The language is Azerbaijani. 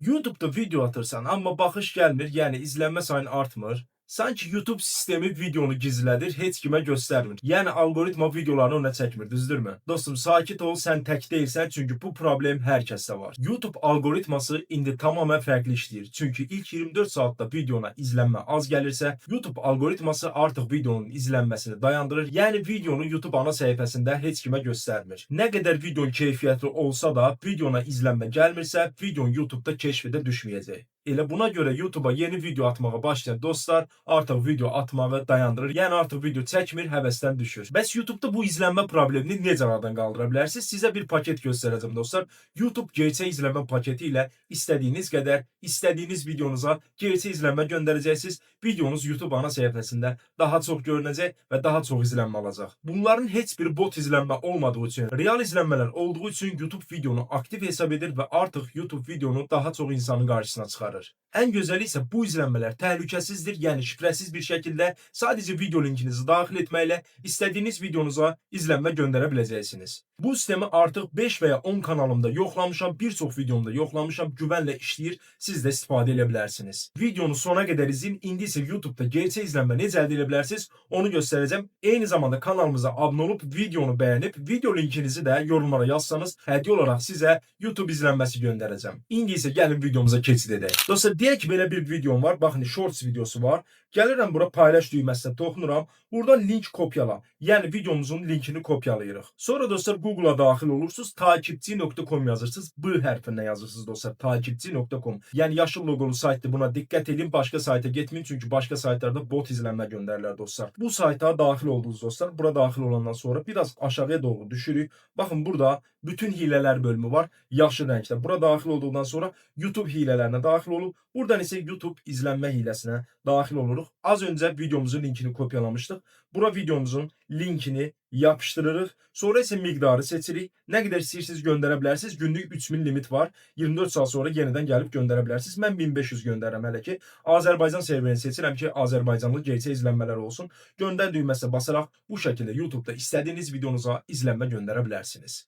YouTube'da video atırsan, amma baxış gəlmir, yəni izlənmə sayın artmır. Sanki YouTube sistemi videonu gizlədir, heç kimə göstərmir. Yəni algoritma videolarını ona çəkmir, düzdürmü? Dostum, sakit ol, sən tək deyilsən, çünki bu problem hər kəsdə var. YouTube algoritması indi tamamilə fərqli işləyir. Çünki ilk 24 saatda videona izlənmə az gəlirsə, YouTube algoritması artıq videonun izlənməsini dayandırır. Yəni videonu YouTube ana səhifəsində heç kimə göstərmir. Nə qədər videonun keyfiyyətli olsa da, videona izlənmə gəlmirsə, videon YouTube'da keşfedə düşməyəcək. Elə buna görə YouTube'a yeni video atmağa başlayan dostlar artıq video atmağı dayandırır. Yəni artıq video çəkmir, həvəsdən düşür. Bəs YouTube'da bu izlənmə problemini necə aradan qaldıra bilərsiniz? Sizə bir paket göstərəcəm dostlar. YouTube gerçək izlənmə paketi ilə istədiyiniz qədər, istədiyiniz videonuza gerçək izlənmə göndərəcəksiniz. Videonuz YouTube ana səhifəsində daha çox görünəcək və daha çox izlənmə alacaq. Bunların heç bir bot izlənmə olmadığı üçün, real izlənmələr olduğu üçün YouTube videonu aktiv hesab edir və artıq YouTube videonu daha çox insanın qarşısına çıxarır. Ən gözəli isə bu izlənmələr təhlükəsizdir, yəni şifrəsiz bir şəkildə sadəcə video linkinizi daxil etməklə istədiyiniz videonuza izlənmə göndərə biləcəksiniz. Bu sistemi artıq 5 və ya 10 kanalımda yoxlamışam, bir çox videomda yoxlamışam, güvənlə işləyir, siz də istifadə edə bilərsiniz. Videonu sona qədər izləyin, indi isə YouTube'da gerçək izlənmə necə əldə edə bilərsiniz, onu göstərəcəm. Eyni zamanda kanalımıza abunə olub, videonu bəyənib, video linkinizi də yorumlara yazsanız, hədiyyə olaraq sizə YouTube izlənməsi göndərəcəm. İndi isə gəlin videomuza keçid edək. Dostlar, deyək ki, belə bir videom var. Baxın, shorts videosu var. Gəlirəm bura paylaş düyməsinə toxunuram. Buradan link kopyala. Yəni videomuzun linkini kopyalayırıq. Sonra dostlar Google'a daxil olursunuz. Takipçi.com yazırsınız. B hərfindən yazırsınız dostlar. Takipçi.com. Yəni yaşıl loqolu saytdır. Buna diqqət edin. Başqa sayta getməyin. Çünki başqa saytlarda bot izlənmə göndərirlər dostlar. Bu sayta daxil oldunuz dostlar. Bura daxil olandan sonra biraz aşağıya doğru düşürük. Baxın, burada bütün hilələr bölümü var. Yaşıl rəngdə. Bura daxil olduqdan sonra YouTube hilələrinə daxil olub. Buradan isə YouTube izlənmə hiləsinə daxil oluruq. Az öncə videomuzun linkini kopyalamışdıq. Bura videomuzun linkini yapışdırırıq. Sonra isə miqdarı seçirik. Nə qədər istəyirsiniz göndərə bilərsiniz. Günlük 3000 limit var. 24 saat sonra yenidən gəlib göndərə bilərsiniz. Mən 1500 göndərirəm hələ ki. Azərbaycan serverini seçirəm ki, Azərbaycanlı gerçək izlənmələr olsun. Göndər düyməsinə basaraq bu şəkildə YouTube'da istədiyiniz videonuza izlənmə göndərə bilərsiniz.